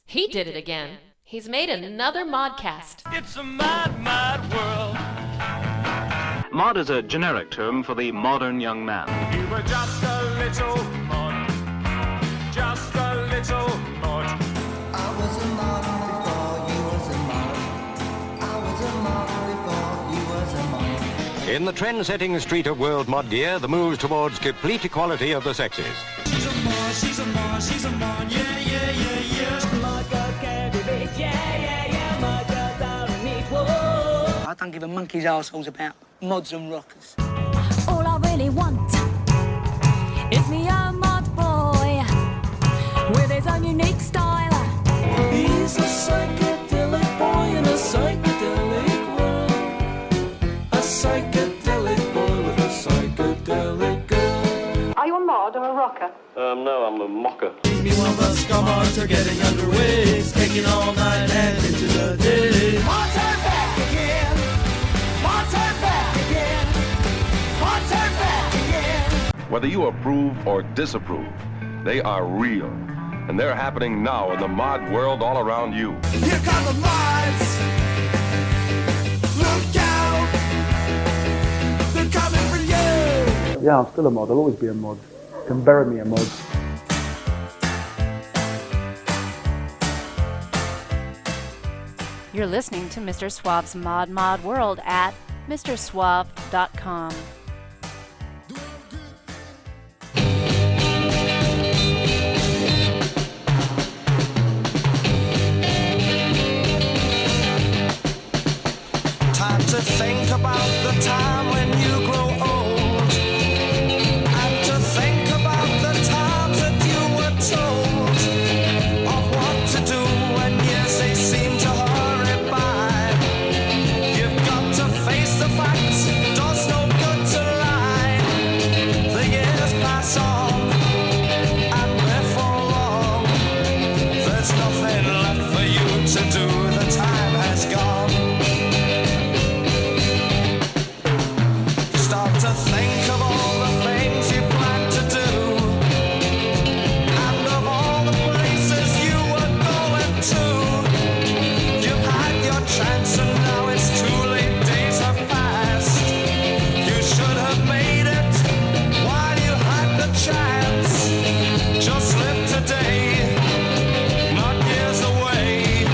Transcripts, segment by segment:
He did it again. He's made another Modcast. It's a mad, mad world. Mod is a generic term for the modern young man. You were just a little mod. Just a little mod. I was a mod before you was a mod. I was a mod before you was a mod. In the trend-setting street of world mod gear, the moves towards complete equality of the sexes. She's a mod, she's a mod, she's a mod, yeah, yeah, yeah, yeah. Mod girls can be rich, yeah, yeah, yeah. Mod girls are unequal. I don't give a monkey's arseholes about mods and rockers. All I really want is me a mod boy with his own unique style. He's a psychedelic boy in a psychedelic world. A psychedelic boy with a psychedelic girl. Are you a mod or a rocker? No, I'm a mocker. Meet me while the scummarts are getting underway. Taking all night and into the day. Mods are back again. Mods are back again. Mods are back again. Whether you approve or disapprove, they are real. And they're happening now in the mod world all around you. Here come the mods. Look out. They're coming for you. Yeah, I'm still a mod. I'll always be a mod. You can bury me a mod. You're listening to Mr. Suave's Mod World at mrsuave.com. Time to think about the time when you grow old, and to think about the times that you were told of what to do when years they seem to hurry by. You've got to face the facts, does no good to lie. The years pass on, and before long, there's nothing left for you to do. The time has gone. Start to think of all the things you plan to do, and of all the places you were going to. You've had your chance and now it's too late, days have passed. You should have made it while you had the chance. Just live today, not years away,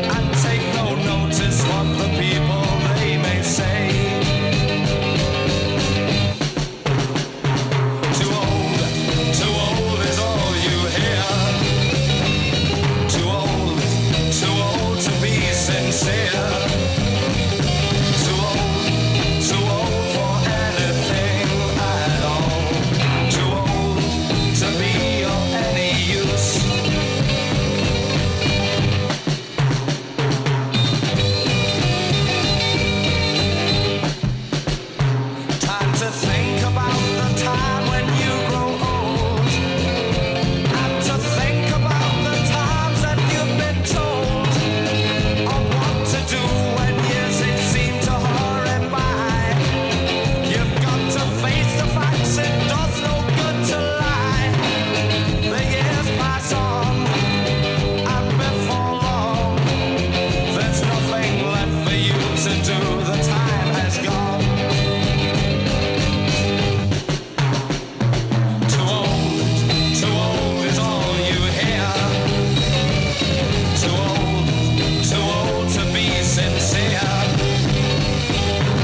and take no notice what the people they may say. Too old is all you hear. Too old to be sincere. Too old for anything at all. Too old to be of any use. Time to think about the time when you grow old, and to think about the times that you've been told of what to do when years they seem to hurry by. You've got to face the facts, it does no good to lie. The years pass on, and before long, there's nothing left for you to do. The time has gone. Too old is all you hear. Too old to be sincere.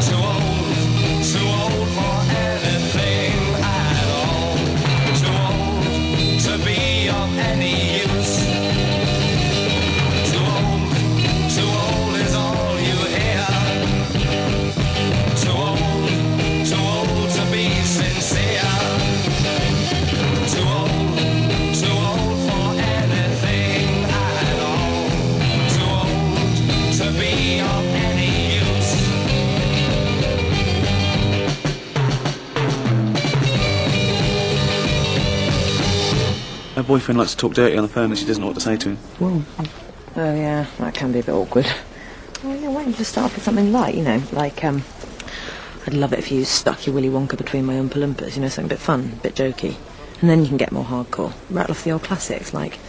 Too old for anything at all. Too old to be of any use. Too old is all you hear. Too old to be sincere. Too old for anything at all. Too old to be of any use. My boyfriend likes to talk dirty on the phone and she doesn't know what to say to him. Oh yeah, that can be a bit awkward. Well, yeah, why don't you just start off with something light, like, I'd love it if you stuck your Willy Wonka between my Oompa Loompas, something a bit fun, a bit jokey. And then you can get more hardcore. Rattle off the old classics, like,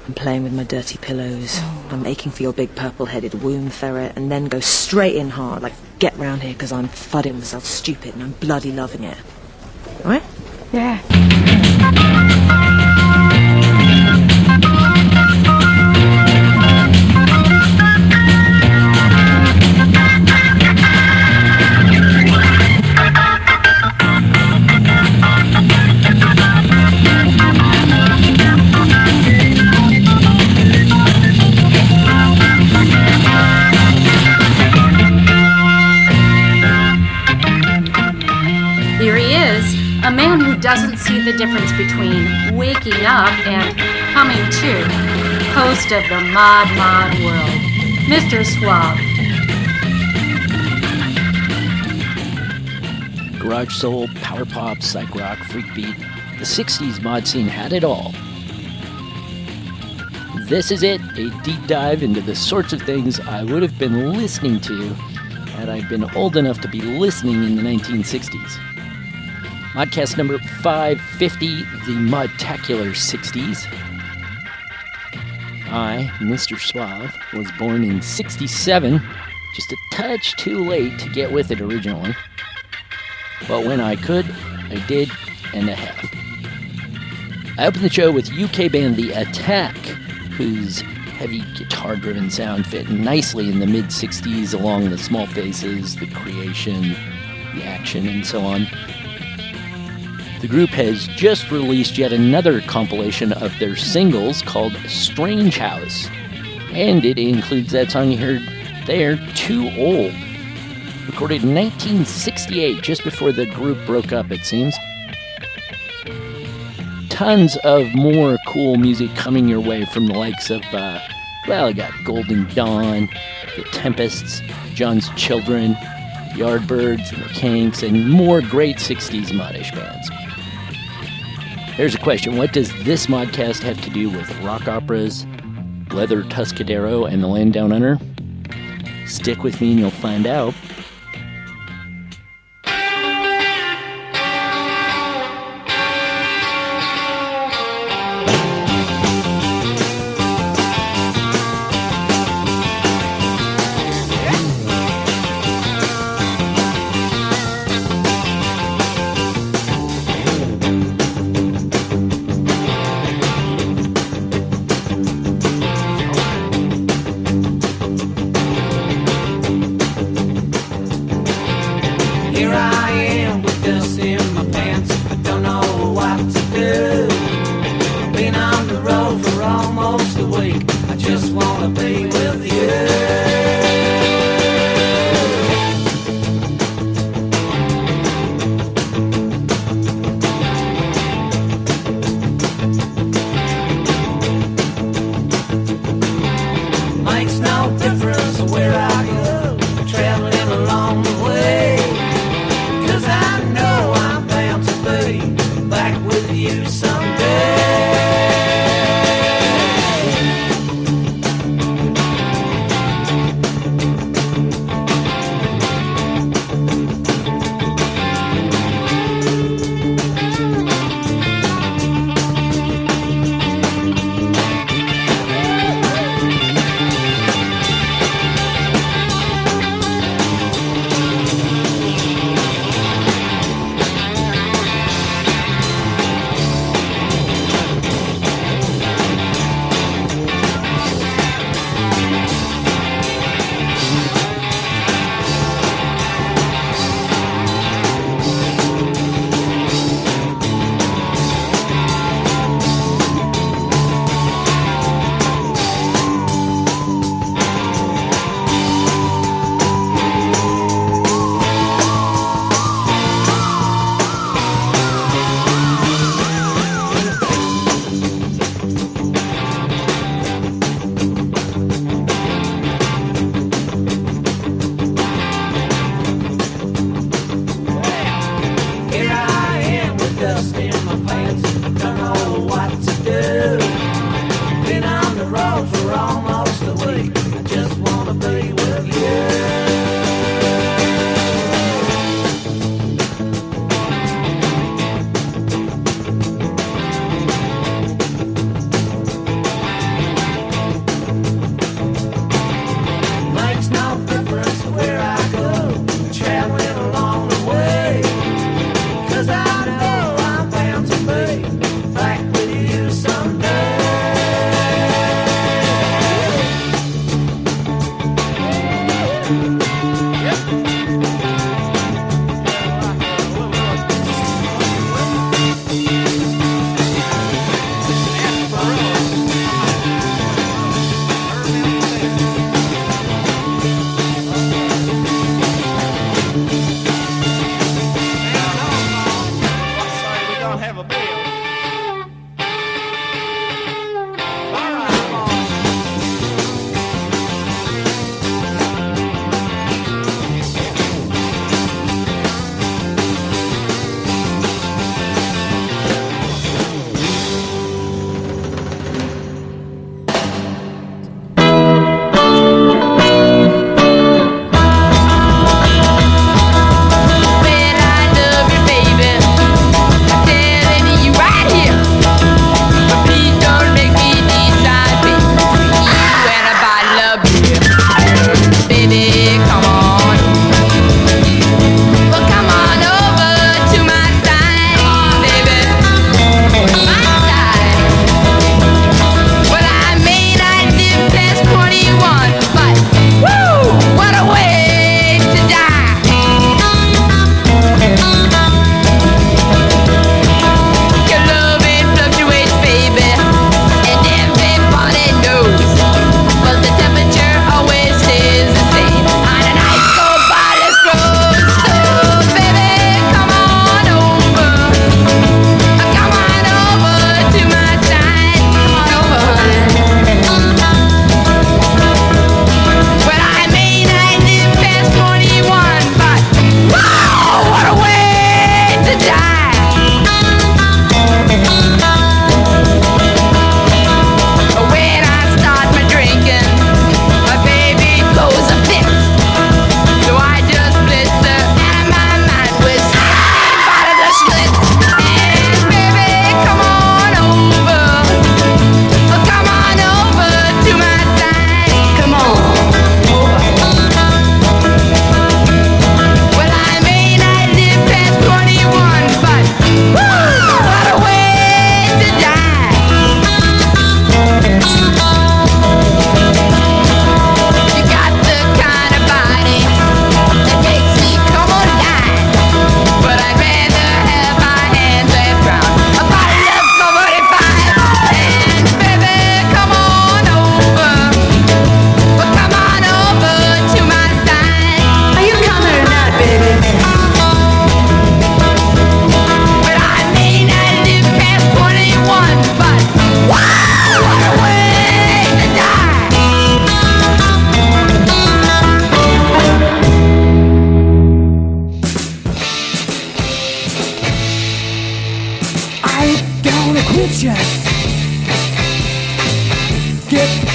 I'm playing with my dirty pillows. I'm aching for your big purple-headed womb ferret, and then go straight in hard, like, get round here, because I'm fudding myself stupid and I'm bloody loving it. All right? Yeah. Here he is, a man who doesn't see the difference between waking up and coming to. Host of the Mod World, Mr. Suave. Garage soul, power pop, psych rock, freak beat. The 60s mod scene had it all. This is it, a deep dive into the sorts of things I would have been listening to had I been old enough to be listening in the 1960s. Modcast number 550, the Modtacular 60s. I, Mr. Suave, was born in 67, just a touch too late to get with it originally. But when I could, I did, and a half. I opened the show with UK band The Attack, whose heavy guitar-driven sound fit nicely in the mid-60s along the Small Faces, the Creation, the Action, and so on. The group has just released yet another compilation of their singles called Strange House, and it includes that song you heard there, Too Old, recorded in 1968, just before the group broke up, it seems. Tons of more cool music coming your way from the likes of, I got Golden Dawn, The Tempests, John's Children, Yardbirds, and The Kinks, and more great 60s modish bands. Here's a question. What does this modcast have to do with rock operas, Leather Tuscadero, and The Land Down Under? Stick with me and you'll find out.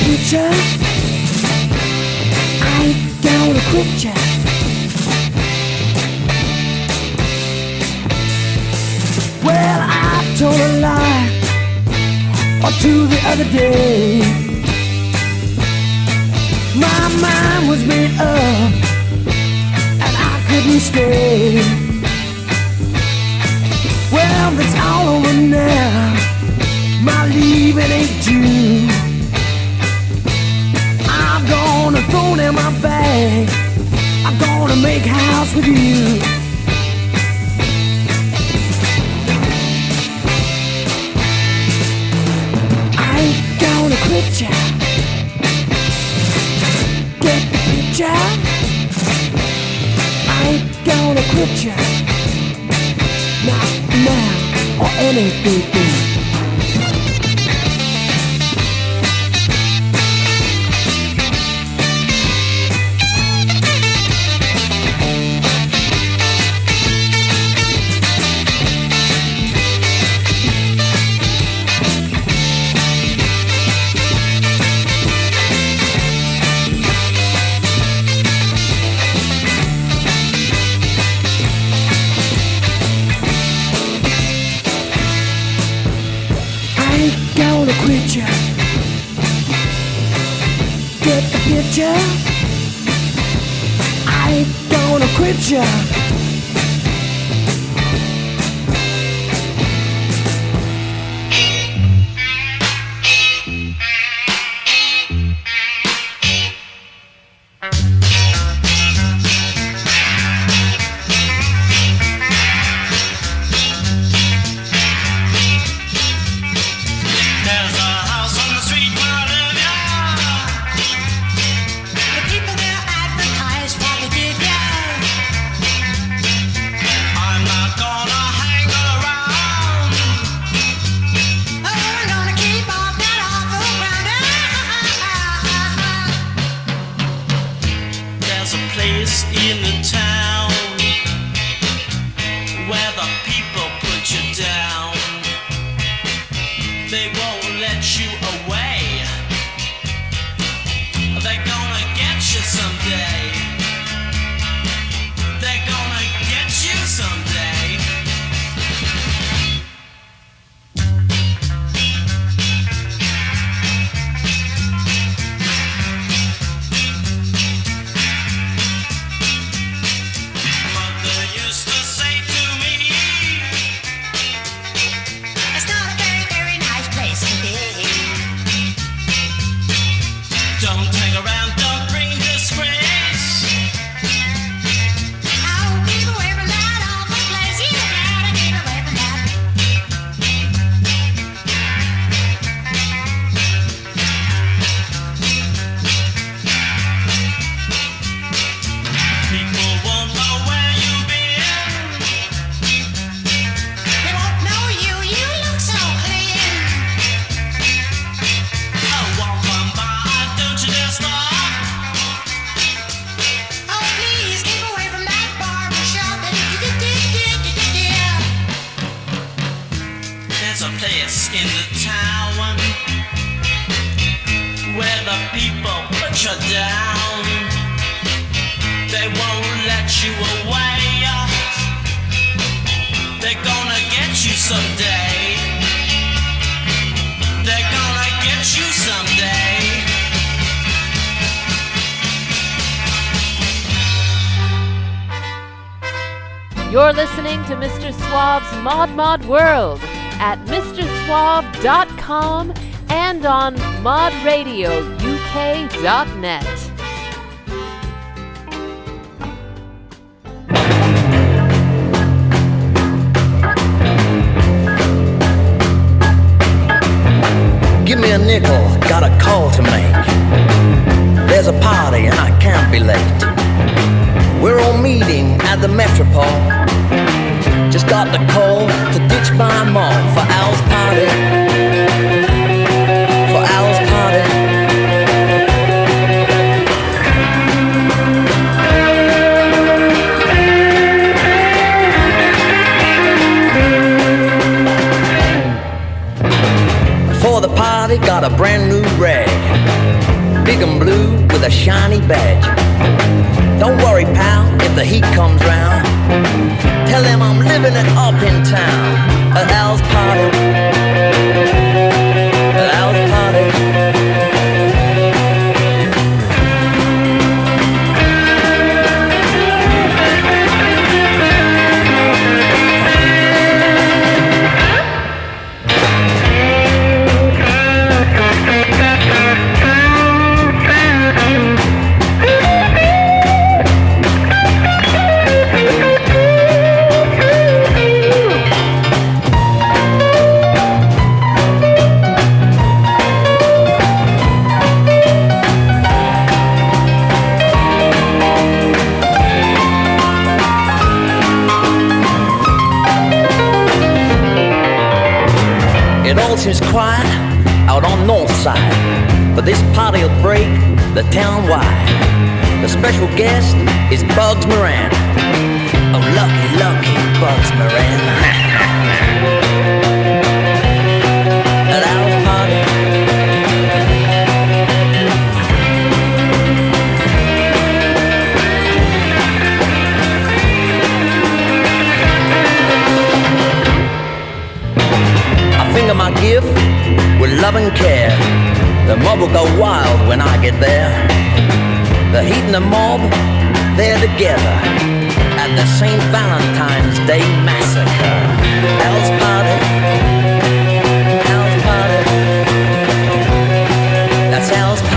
future. I ain't gonna quit ya. Well, I told a lie or two the other day. My mind was made up and I couldn't stay. Well, it's all over now. My leaving ain't due. I'm gonna throw down my bag. I'm gonna make house with you. I ain't gonna quit ya. Get the picture? I ain't gonna quit ya. Not now or anything. Gonna quit ya. Get the picture? I ain't gonna quit ya. You're listening to Mr. Suave's Mod World at MrSuave.com and on modradiouk.net. Give me a nickel, got a call to make. There's a party and I can't be late. We're all meeting at the Metropole. Just got the call to ditch my mom for Al's party. For Al's party. For the party, got a brand new rag. big and blue with a shiny badge. Don't worry, pal, if the heat comes round. Tell them I'm living it up in town. At Al's party. At Al's party. It all seems quiet out on north side, but this party'll break the town wide. The special guest is Bugs Moran. Oh, lucky, lucky Bugs Moran. At Al's party. I finger my gift with love and care. The mob will go wild when I get there. The heat and the mob, they're together at the St. Valentine's Day Massacre. Al's party. Al's party. That's Al's party.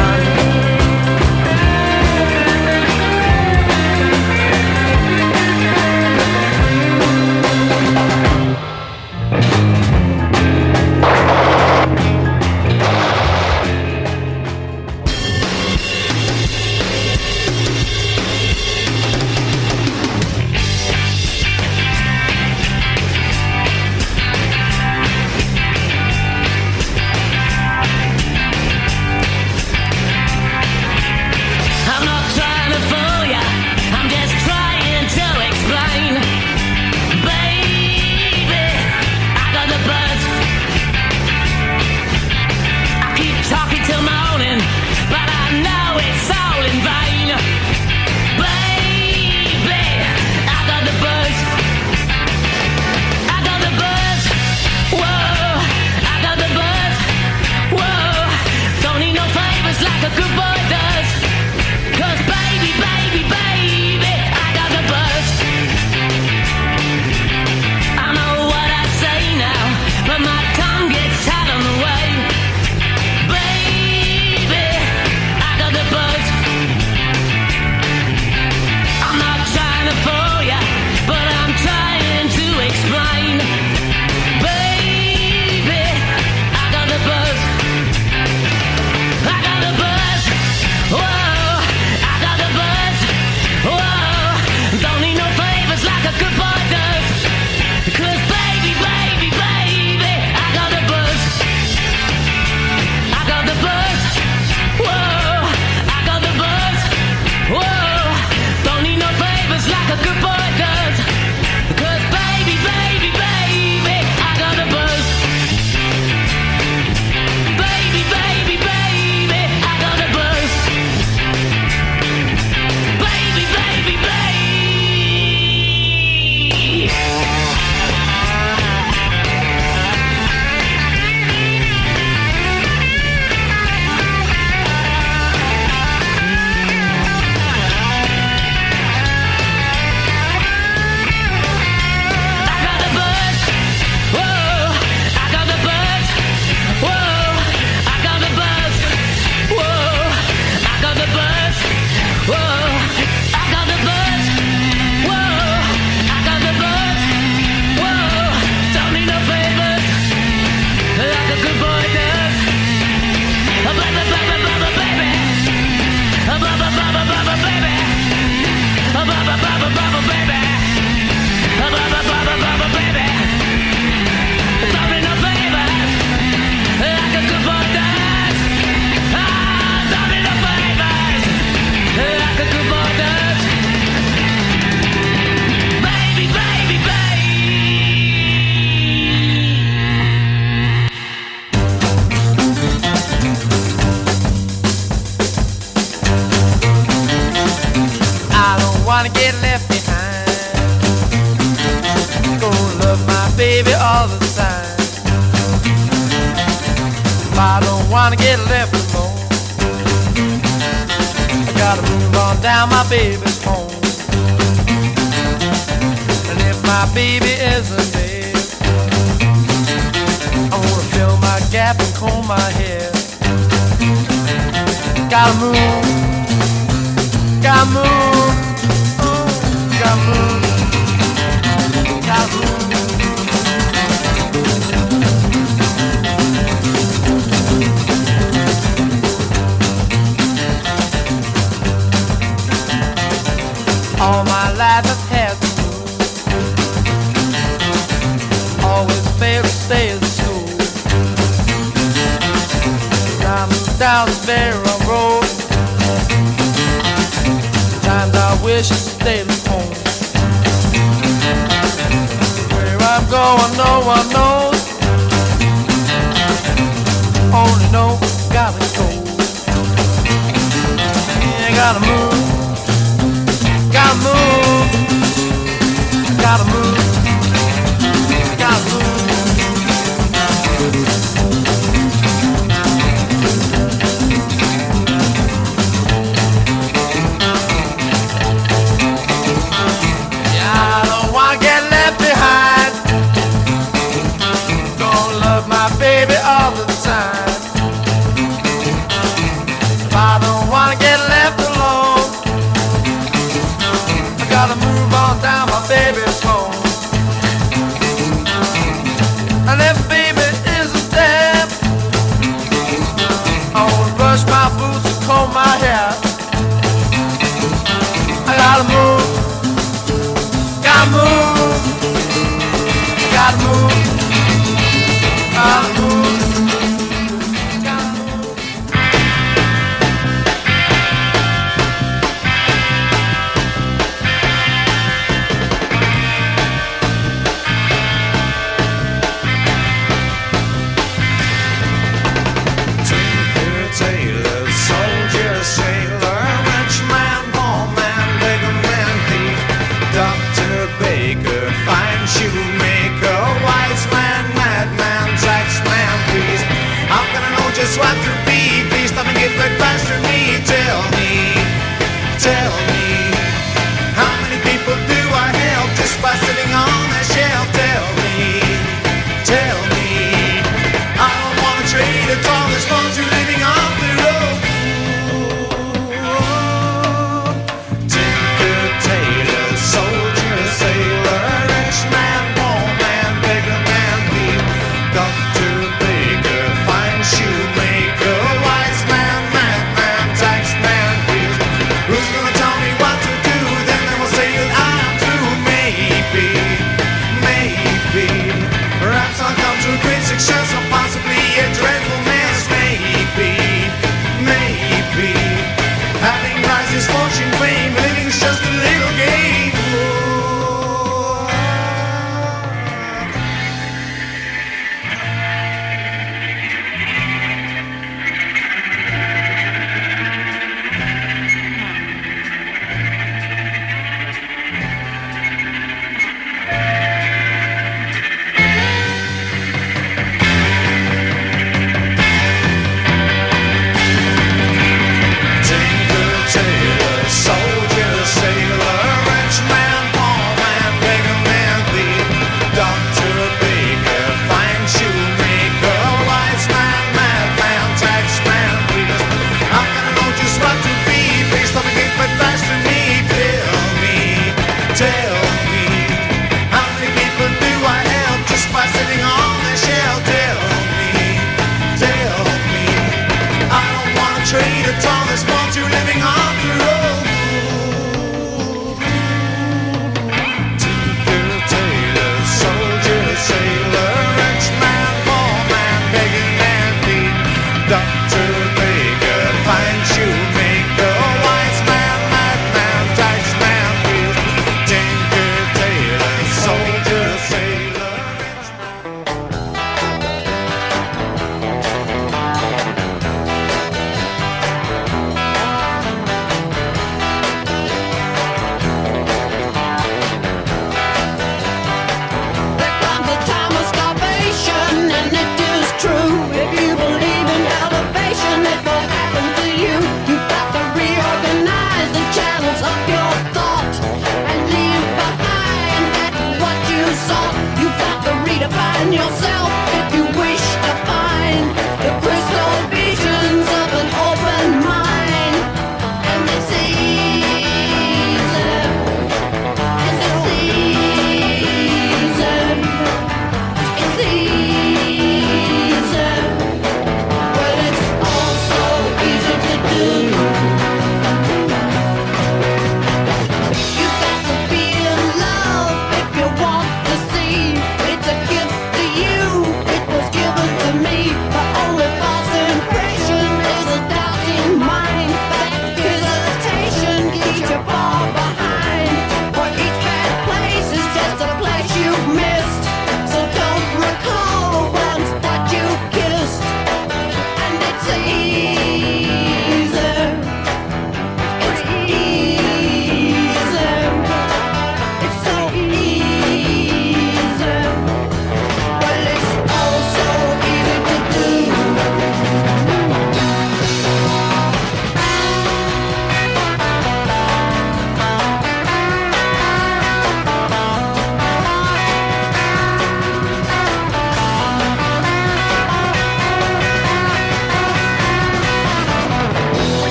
wanna get left behind. Gonna love my baby all the time. I don't wanna get left alone. I gotta move on down my baby's home. And if my baby isn't there, I wanna fill my gap and comb my hair. Gotta move, gotta move, gotta move, gotta move. All my life I've had to move. Always failed to stay at school. I moved down the barren road. Times I wish I stayed at home. Where I'm going, no one knows. Only know, gotta go. Yeah, gotta move. Gotta move, gotta move, gotta move. Yeah, I don't wanna get left behind. Gonna love my baby all the time. If I don't wanna get left alone, gotta move on down my baby's home. And if baby isn't there, I wanna brush my boots and comb my hair. I gotta move, gotta move, gotta move, gotta move. Just what to be, please stop and get back fast to me. Tell me, how many people do I help just by sitting on a shelf? Tell me, I don't wanna trade it all this long to living off the road. Tinker, tailor, soldier, sailor, rich man, poor man, beggar man, thief, doctor, baker, fine shoemaker, wise man, madman, tax man, priest. Who's gonna tell me what to do? Then they will say that I'm through. Maybe, perhaps I'll come to great success or possibly a dreadful mess. Maybe, having rises, fortune, fame, living's just a little game.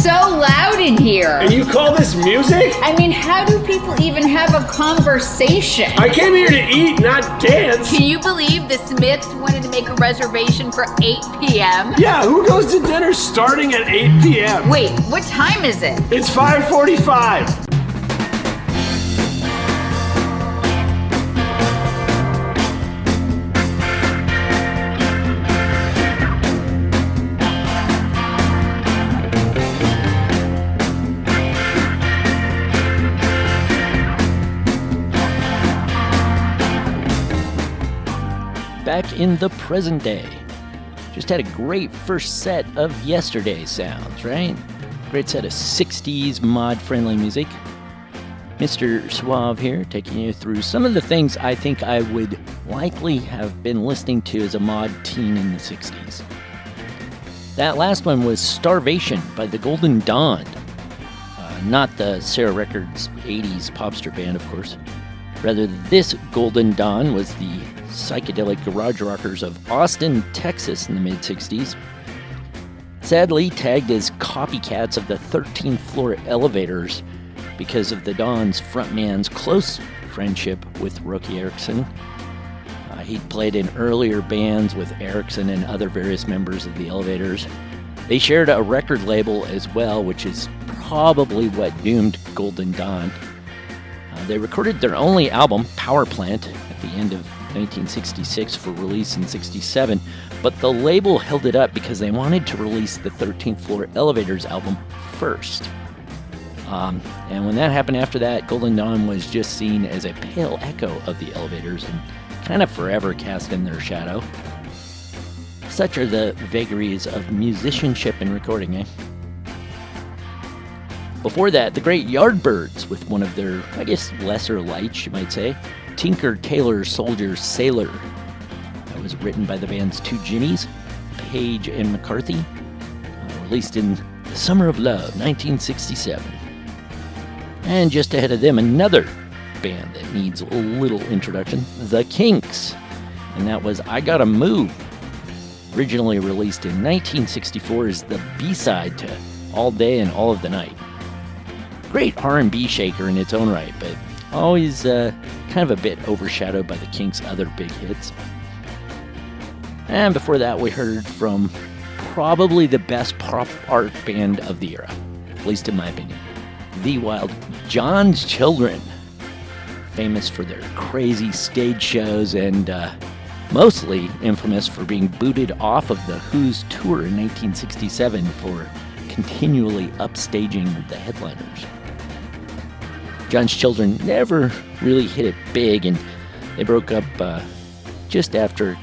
so loud in here. And you call this music? I mean, how do people even have a conversation? I came here to eat, not dance. Can you believe the Smiths wanted to make a reservation for 8 p.m.? Yeah, who goes to dinner starting at 8 p.m.? Wait, what time is it? It's 5:45. Back in the present day. Just had a great first set of yesterday's sounds, right? Great set of 60s mod-friendly music. Mr. Suave here, taking you through some of the things I think I would likely have been listening to as a mod teen in the 60s. That last one was Starvation by the Golden Dawn. Not the Sarah Records 80s popstar band, of course. Rather, this Golden Dawn was the psychedelic garage rockers of Austin, Texas in the mid-60s. Sadly tagged as copycats of the 13th floor elevators because of the Dawn's frontman's close friendship with Roky Erickson. He'd played in earlier bands with Erickson and other various members of the Elevators. They shared a record label as well, which is probably what doomed Golden Dawn. They recorded their only album, Power Plant, at the end of 1966 for release in 67, but the label held it up because they wanted to release the 13th Floor Elevators album first. And when that happened after that, Golden Dawn was just seen as a pale echo of the Elevators and kind of forever cast in their shadow. Such are the vagaries of musicianship and recording, eh? Before that, the Great Yardbirds with one of their, I guess, lesser lights, you might say, Tinker, Tailor, Soldier, Sailor. That was written by the band's two Ginnies, Page and McCarthy, released in the Summer of Love, 1967. And just ahead of them, another band that needs a little introduction, The Kinks, and that was I Gotta Move, originally released in 1964 as the B-side to All Day and All of the Night. Great R&B shaker in its own right, but always kind of a bit overshadowed by the Kinks' other big hits. And before that, we heard from probably the best pop art band of the era, at least in my opinion, The Wild John's Children, famous for their crazy stage shows and mostly infamous for being booted off of the Who's tour in 1967 for continually upstaging the headliners. John's Children never really hit it big, and they broke up just after a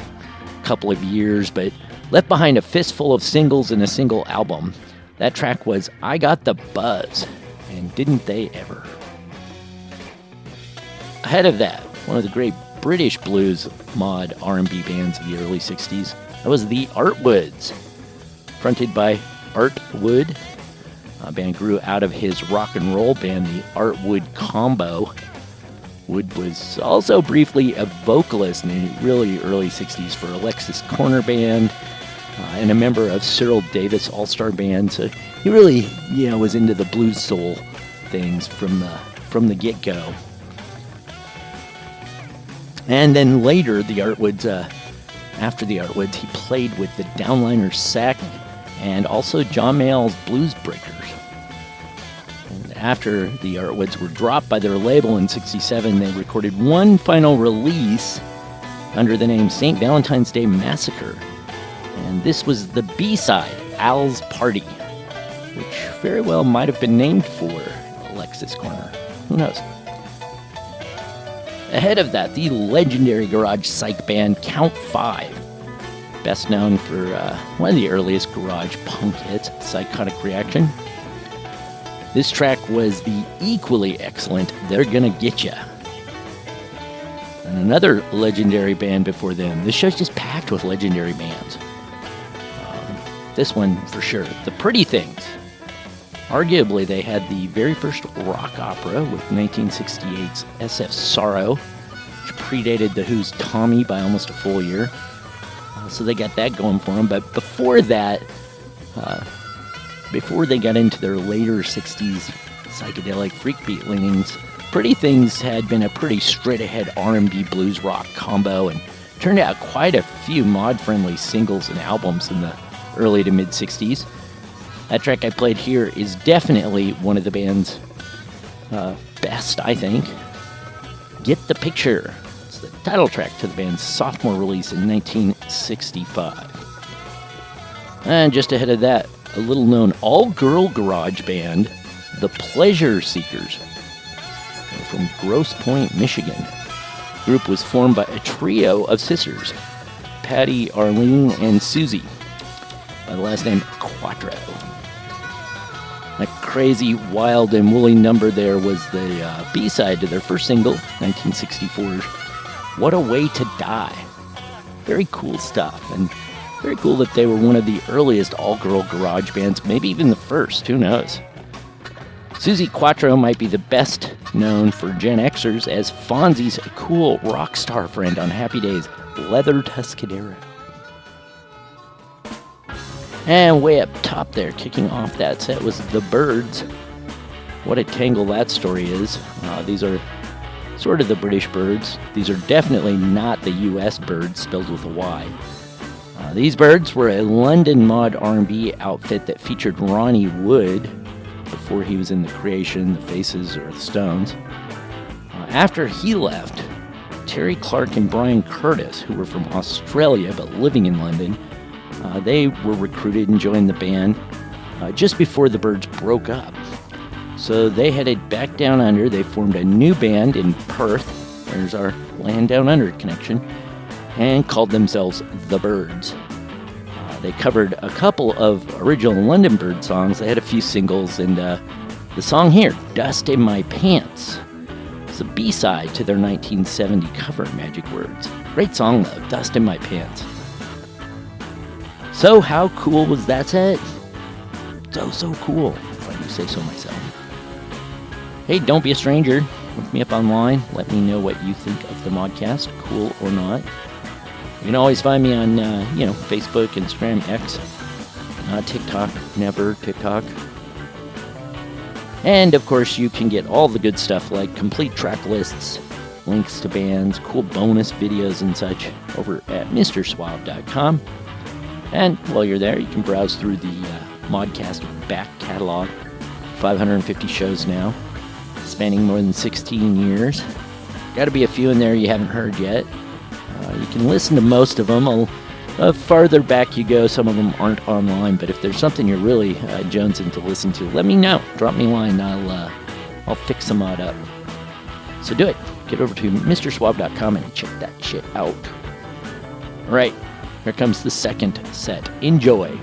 couple of years, but left behind a fistful of singles and a single album. That track was I Got the Buzz, and didn't they ever? Ahead of that, one of the great British blues mod R&B bands of the early 60s, that was the Artwoods, fronted by Art Wood. The band grew out of his rock and roll band, the Artwood Combo. Wood was also briefly a vocalist in the really early 60s for Alexis Corner Band and a member of Cyril Davis All-Star Band. So he really, was into the blues soul things from the get-go. And then later, the Artwoods, after the Artwoods, he played with the Downliner Sack and also John Mayall's Blues Breakers. And after the Artwoods were dropped by their label in 67, they recorded one final release under the name St. Valentine's Day Massacre. And this was the B-side, Al's Party, which very well might have been named for Alexis Corner. Who knows? Ahead of that, the legendary garage psych band Count 5, best known for one of the earliest garage punk hits, Psychotic Reaction. This track was the equally excellent They're Gonna Get Ya. And another legendary band before them. This show's just packed with legendary bands. This one for sure, The Pretty Things. Arguably, they had the very first rock opera with 1968's SF Sorrow, which predated The Who's Tommy by almost a full year. So they got that going for them. But before that, before they got into their later 60s psychedelic freakbeat leanings, Pretty Things had been a pretty straight-ahead R&B blues rock combo and turned out quite a few mod-friendly singles and albums in the early to mid-60s. That track I played here is definitely one of the band's best, I think. Get the Picture. It's the title track to the band's sophomore release in 1965. And just ahead of that, a little-known all-girl garage band, The Pleasure Seekers. They're from Grosse Pointe, Michigan. The group was formed by a trio of sisters, Patty, Arlene, and Susie, by the last name Quattro. That crazy, wild, and woolly number there was the B-side to their first single, 1964's What a Way to Die. Very cool stuff, and very cool that they were one of the earliest all-girl garage bands, maybe even the first, who knows. Susie Quattro might be the best known for Gen Xers as Fonzie's cool rock star friend on Happy Days, Leather Tuscadero. And way up top there, kicking off that set, was The Byrds. What a tangle that story is. These are sort of the British Byrds. These are definitely not the US Byrds, spelled with a Y. These Byrds were a London mod R&B outfit that featured Ronnie Wood before he was in The Creation, The Faces, or The Stones. After he left, Terry Clark and Brian Curtis, who were from Australia but living in London, they were recruited and joined the band just before the Byrds broke up. So they headed back down under. They formed a new band in Perth. There's our Land Down Under connection. And called themselves The Byrds. They covered a couple of original London Bird songs. They had a few singles, and the song here, Dust in My Pants, is a B-side to their 1970 cover, Magic Words. Great song, though, Dust in My Pants. So how cool was that set? So cool, if I do say so myself. Hey, don't be a stranger. Look me up online. Let me know what you think of the Modcast, cool or not. You can always find me on, Facebook, Instagram, X, TikTok, never TikTok. And, of course, you can get all the good stuff like complete track lists, links to bands, cool bonus videos and such over at MrSuave.com. And while you're there, you can browse through the Modcast back catalog. 550 shows now, spanning more than 16 years. Got to be a few in there you haven't heard yet. You can listen to most of them. Farther back you go, some of them aren't online, but if there's something you're really jonesing to listen to, let me know. Drop me a line, I'll fix some mod up. So do it. Get over to MrSuave.com and check that shit out. All right, here comes the second set. Enjoy.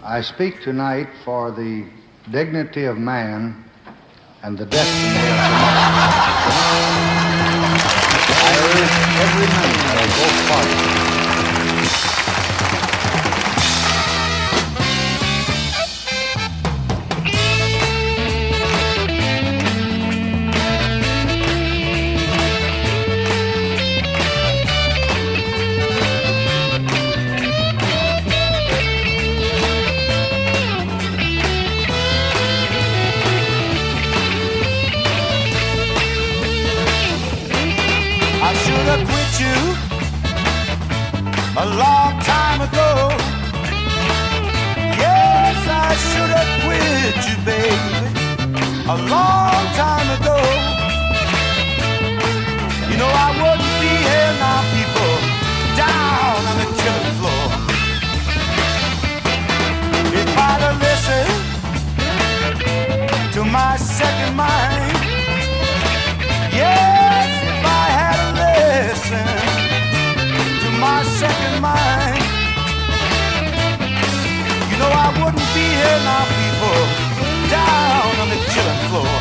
I speak tonight for the dignity of man and the destiny of tomorrow. I urge every member of both parties a long time ago. Yes, I should have quit you, baby, a long time ago. You know I wouldn't be here now, people, down on the killing floor. If I'd have listened to my second mind, yes, if I had listened my second mind, you know I wouldn't be here now, people, down on the killing floor.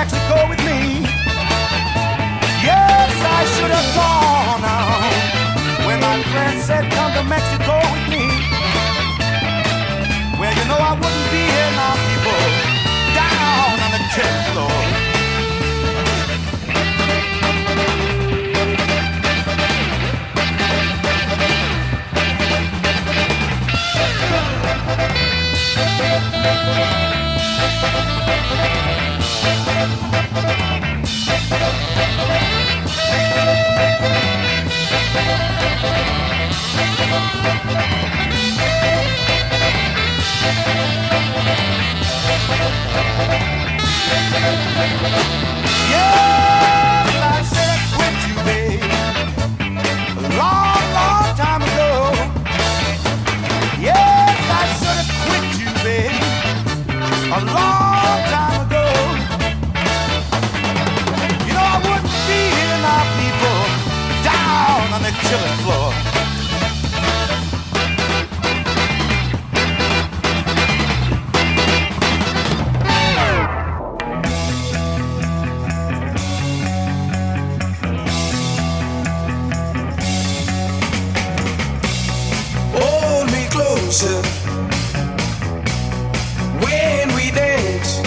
Mexico with me. Yes, I should have gone on when my friend said come to Mexico with me. Well, you know I wouldn't be here now, people, down on the 10th floor. Yes, I said I quit you, babe, a long, long time ago. Yes, I should have quit you, babe, a long time ago. You know I wouldn't be here now, people, down on the killing floor. When we dance,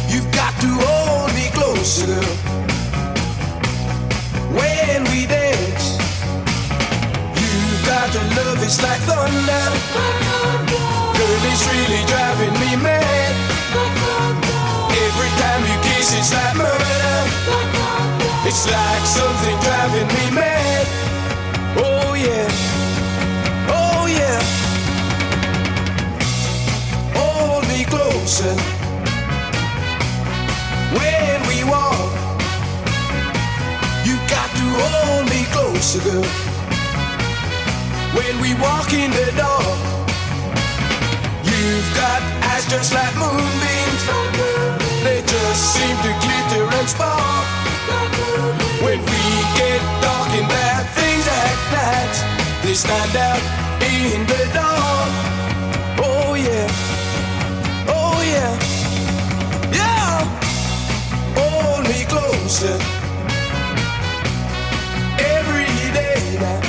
you've got to hold me closer, girl. When we dance, you've got to love, it's like thunder. Girl, it's really driving me mad. Every time you kiss, it's like murder. It's like something driving me mad. Oh yeah. Oh yeah, hold me closer. When we walk, you got to hold me closer, girl. When we walk in the door, you've got eyes just like moonbeams. They just seem to glitter and spark. When we get talking bad things at night, they stand out in the dark. Oh yeah, oh yeah, yeah. Hold me closer every day now.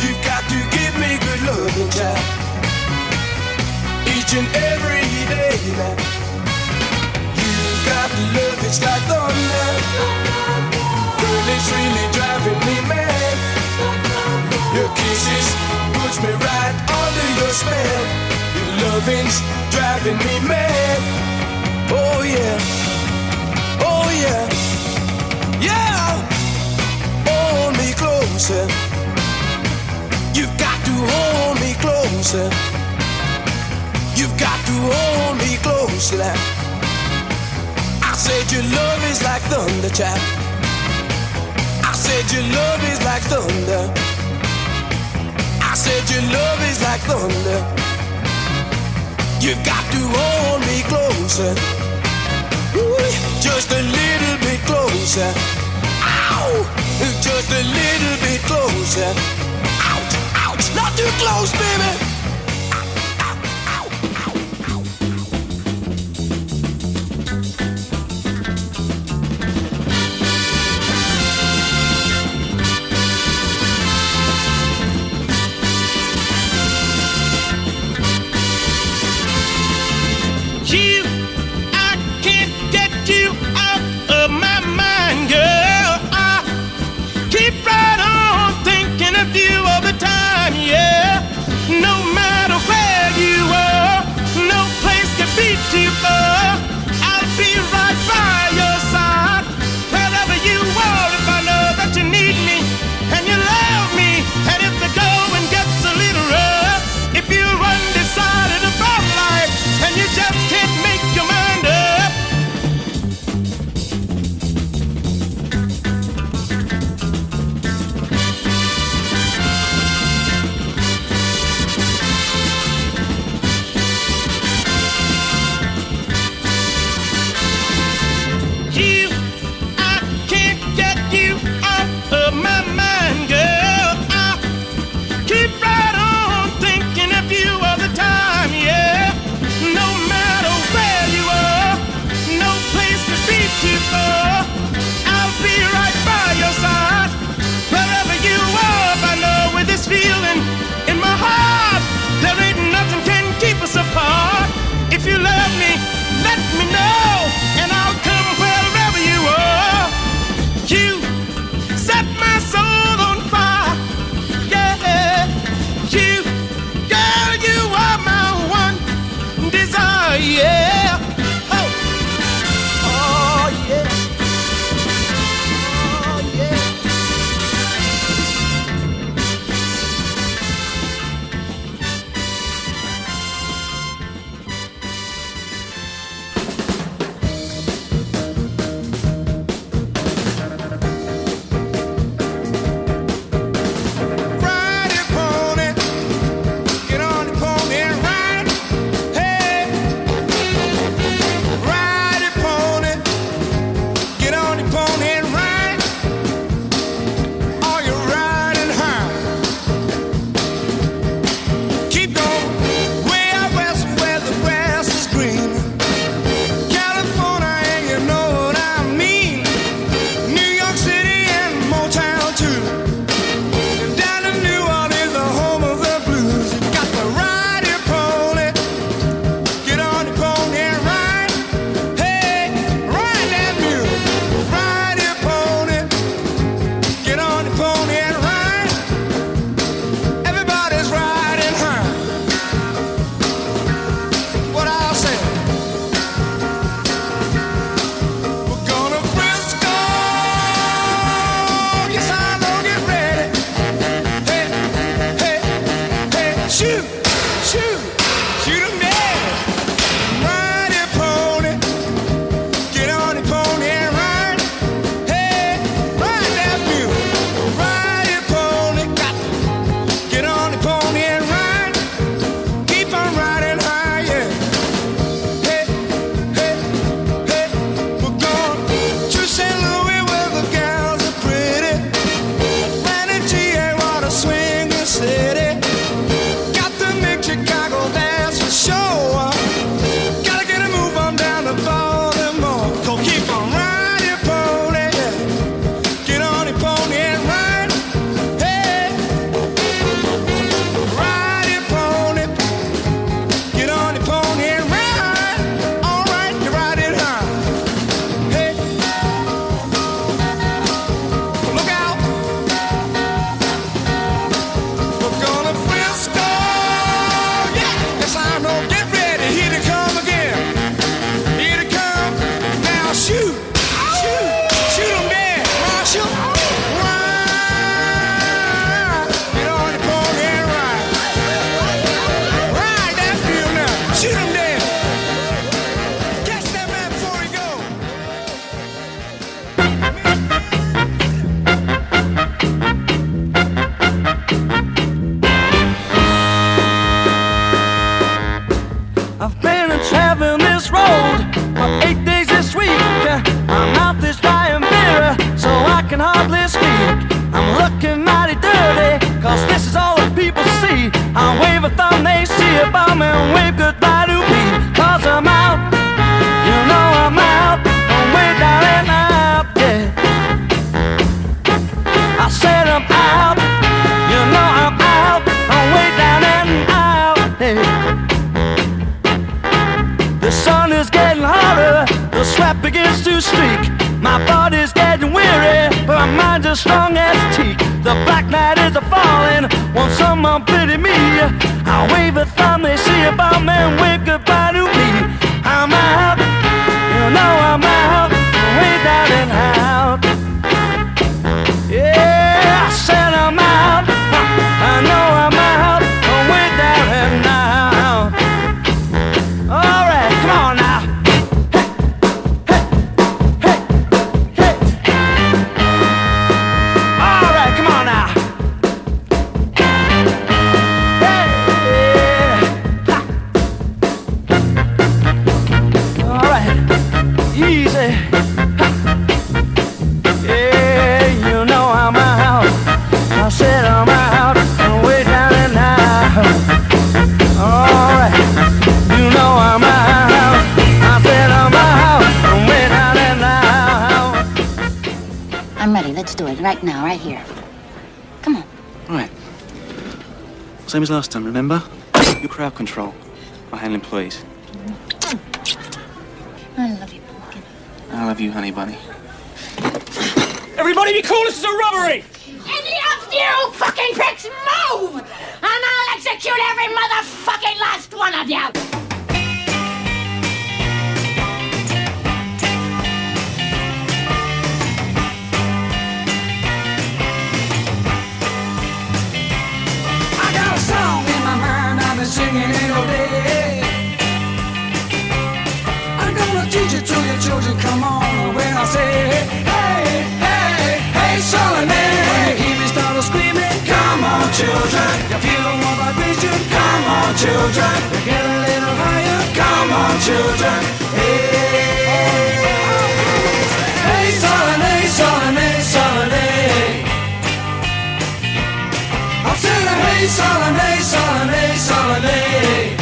You've got to give me good loving, child, each and every day now. You've got love, it's like thunder. Girl, it's really driving me mad. Your kisses puts me right under your spell. Your loving's driving me mad. Oh yeah, oh yeah, yeah. Hold me closer. You've got to hold me closer. You've got to hold me closer. I said your love is like thunder, child. I said your love is like thunder. I said your love is like thunder. You've got to hold me closer. Ooh, just a little bit closer. Ow! Just a little bit closer. Ouch, ouch, not too close, baby. I've been traveling this road for 8 days this week. My mouth is dry and bitter, so I can hardly speak. I'm looking mighty dirty, cause this is all the people see. I wave a thumb, they see a bum and wave goodbye to me. Cause I'm out, you know I'm out, I'm way down and out, yeah. I said I'm out, you know I'm out, I'm way down and out, yeah. The sun is getting hotter, the sweat begins to streak. My body's getting weary, but my mind's as strong as teak. The black night is a-falling, won't someone pity me? I wave a thumb, they see a bum and wave goodbye to me. I'm out, you know I'm out, way down and out. Yeah, I said I'm out, I know I'm out, way down and out. All right, come on now. Let's do it right now, right here. Come on. Right. Same as last time, remember? Your crowd control. I handle employees. I love you, Pumpkin. I love you, honey bunny. Everybody be cool, this is a robbery! Any of you fucking pricks move! And I'll execute every motherfucking last one of you! Singing it all day. I'm gonna teach it to your children. Come on, when I say, hey, hey, hey, Solomon. When you hear me start screaming, come on, children. You feel the warm vibration, come on, children. You get a little higher, come on, children. Hey, hey, Solomon, Solomon, Solomon. I said, hey, Solomon, Solomon, Solomon.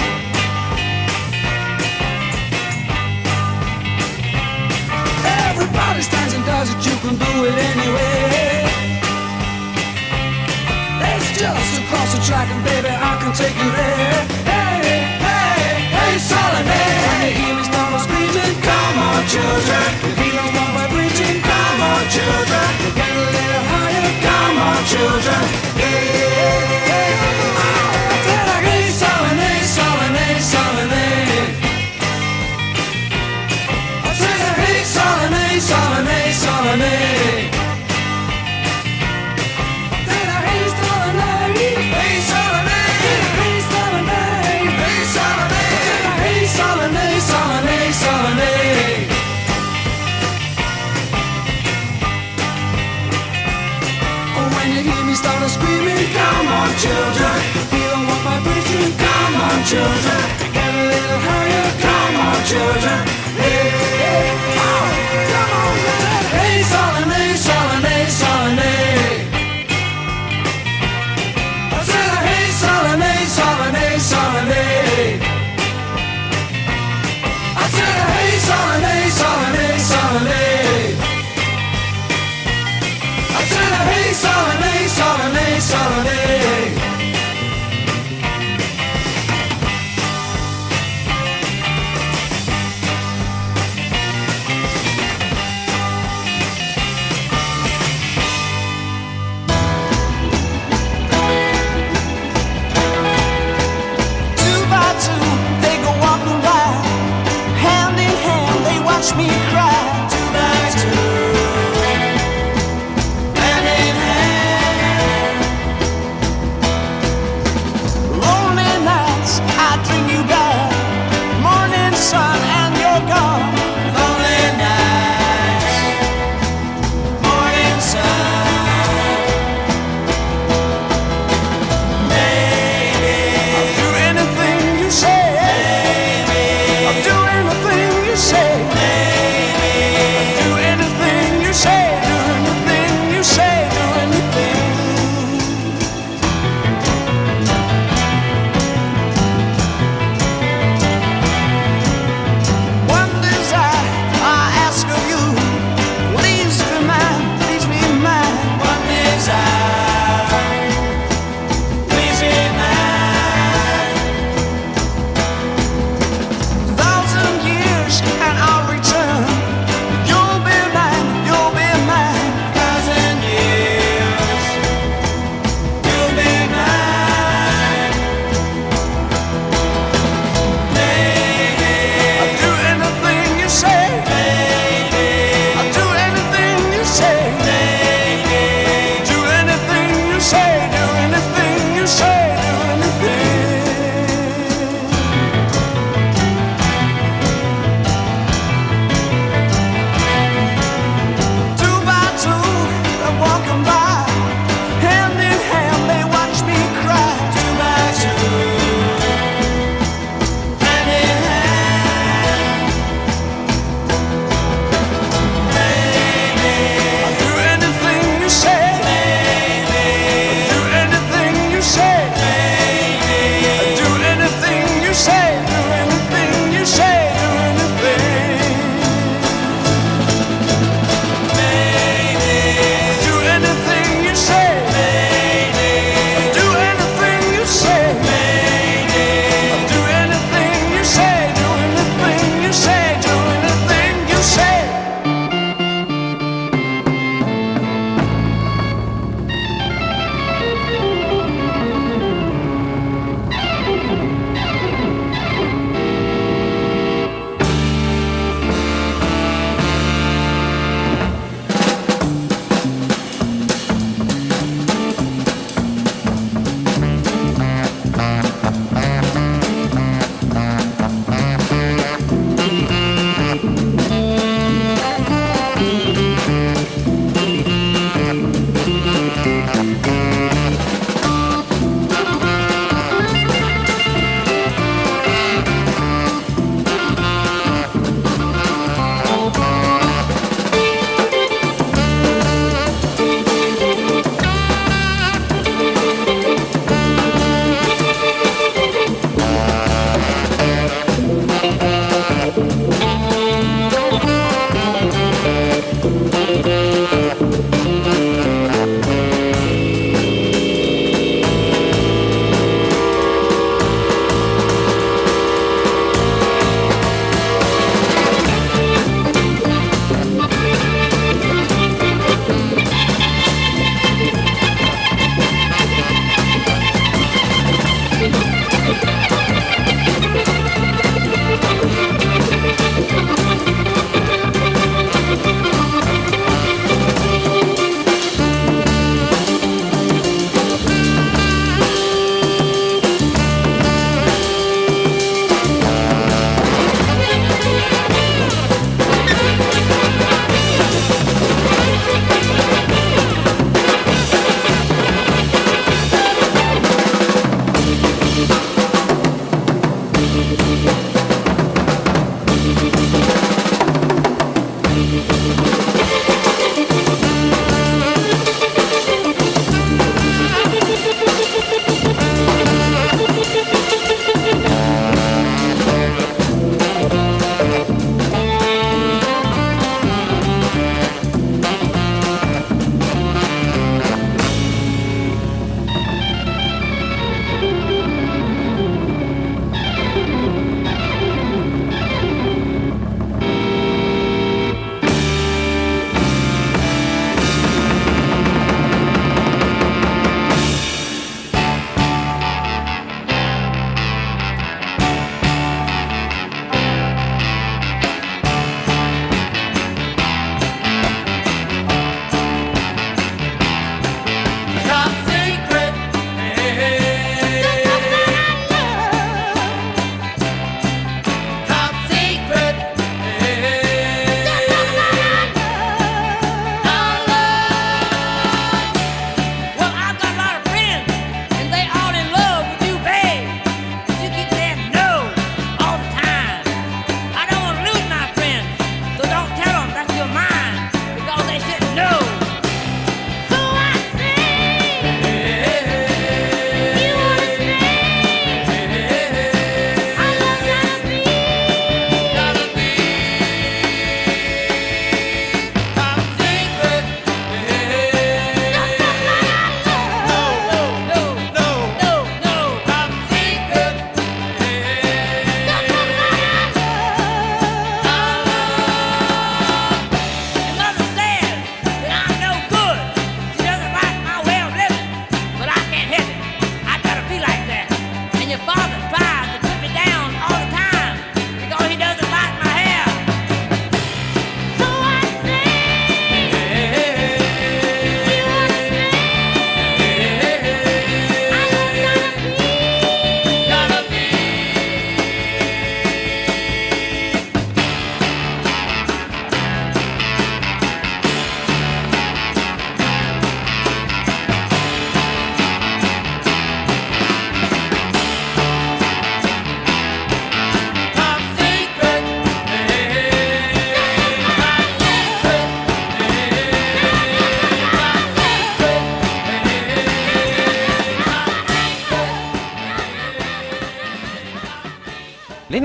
Everybody stands and does it, you can do it anyway. Let's just across the track and baby, I can take you there. Hey, hey, hey, Solomon. When you hear me start screaming, come on, children. You feel the warm vibration, come on, children. You get a little higher, come on, children. Yeah. Solomon, Solomon. Then I hey Solomon, hey Solomon, hey Solomon, hey Solomon. Then I hey Solomon, Solomon, Solomon. Oh, when you hear me start screaming, come on, children. Feel the warm vibration, come on, children. Get a little higher, come on, children. Hey, hey, oh. Hey, Solomon, Solomon, Solomon. I said, hey, Solomon, Solomon, Solomon. I said, hey, Solomon, Solomon, Solomon. I said, hey, Solomon, Solomon, Solomon.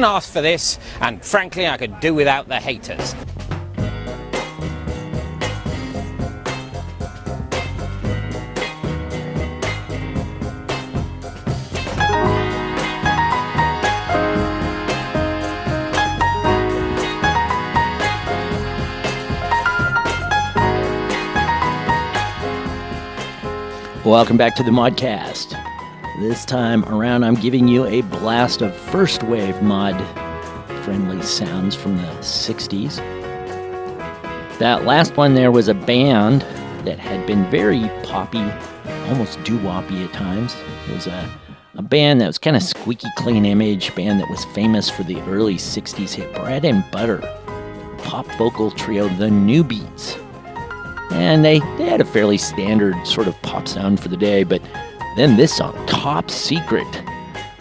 ask for this, and frankly, I could do without the haters. Welcome back to the Modcast. This time around, I'm giving you a blast of first wave mod-friendly sounds from the 60s. That last one there was a band that had been very poppy, almost doo-woppy at times. It was a band that was kind of squeaky clean image, band that was famous for the early 60s hit Bread and Butter, pop vocal trio The New Beats. And they had a fairly standard sort of pop sound for the day, but then this song, Top Secret,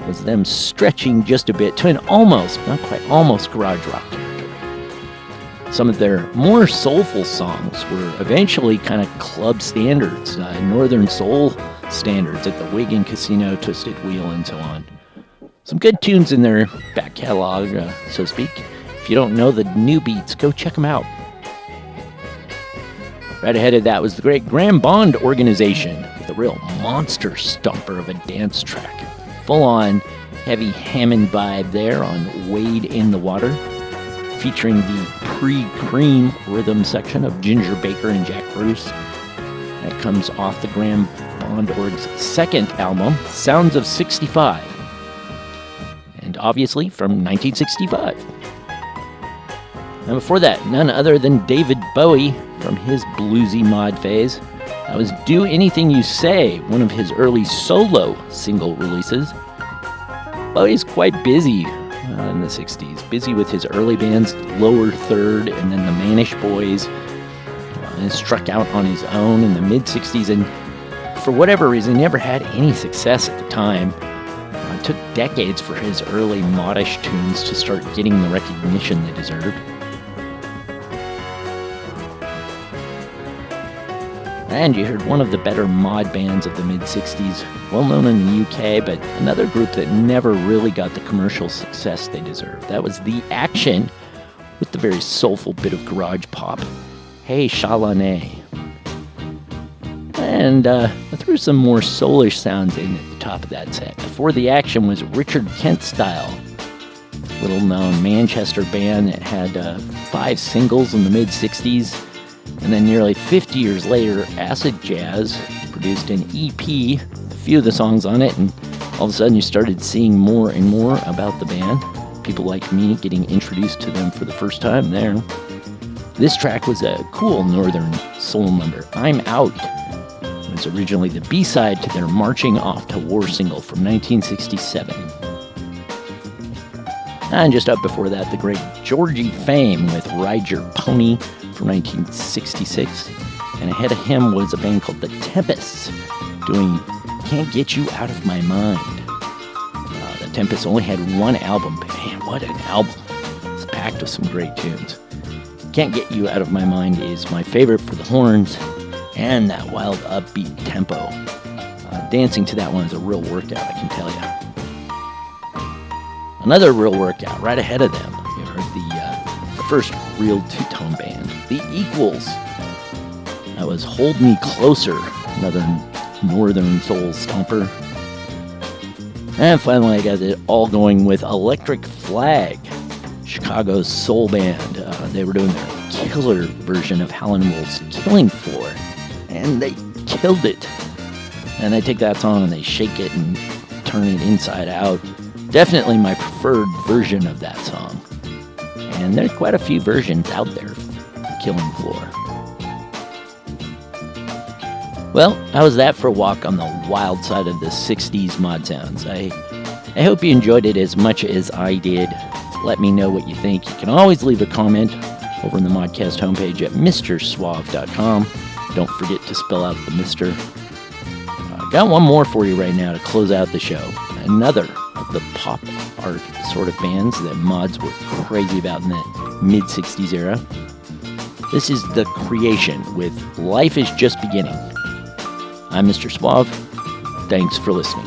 was them stretching just a bit to an almost, not quite, almost garage rock territory. Some of their more soulful songs were eventually kind of club standards, Northern Soul standards at the Wigan Casino, Twisted Wheel, and so on. Some good tunes in their back catalog, so to speak. If you don't know the New Beats, go check them out. Right ahead of that was the great Graham Bond Organization, with a real monster stomper of a dance track. Full-on heavy Hammond vibe there on Wade in the Water, featuring the pre-Cream rhythm section of Ginger Baker and Jack Bruce. That comes off the Graham Bond Org's second album, Sounds of 65, and obviously from 1965. And before that, none other than David Bowie from his bluesy mod phase. That was Do Anything You Say, one of his early solo single releases. Bowie's quite busy in the 60s, busy with his early bands, Lower Third and then the Manish Boys, and struck out on his own in the mid-60s, and for whatever reason, never had any success at the time. It took decades for his early modish tunes to start getting the recognition they deserved. And you heard one of the better mod bands of the mid-60s, well known in the UK, but another group that never really got the commercial success they deserved. That was The Action, with the very soulful bit of garage pop, Hey Shalane. And I threw some more soulish sounds in at the top of that set. Before The Action was Richard Kent Style, little-known Manchester band that had 5 singles in the mid-60s. And then nearly 50 years later, Acid Jazz produced an EP, a few of the songs on it, and all of a sudden you started seeing more and more about the band. People like me getting introduced to them for the first time there. This track was a cool northern soul number, I'm Out. It was originally the B-side to their Marching Off to War single from 1967. And just up before that, the great Georgie Fame with Ride Your Pony from 1966, and ahead of him was a band called The Tempests doing Can't Get You Out of My Mind. The Tempests only had one album, but man, what an album. It's packed with some great tunes. Can't Get You Out of My Mind is my favorite for the horns and that wild upbeat tempo. Dancing to that one is a real workout, I can tell you. Another real workout right ahead of them. You heard the first real two-tone band, The Equals. That was Hold Me Closer, another northern soul stomper. And finally I got it all going with Electric Flag, Chicago's soul band. They were doing their killer version of Howlin' Wolf's Killing Floor, and they killed it. And they take that song and they shake it and turn it inside out. Definitely my preferred version of that song. And there's quite a few versions out there of Killing Floor. Well, how was that for a walk on the wild side of the 60s mod sounds? I hope you enjoyed it as much as I did. Let me know what you think. You can always leave a comment over on the Modcast homepage at MrSuave.com. Don't forget to spell out the Mr. Got one more for you right now to close out the show. Another of the pop art sort of bands that mods were crazy about in the mid-60s era. This is The Creation with Life Is Just Beginning. I'm Mr. Suave. Thanks for listening.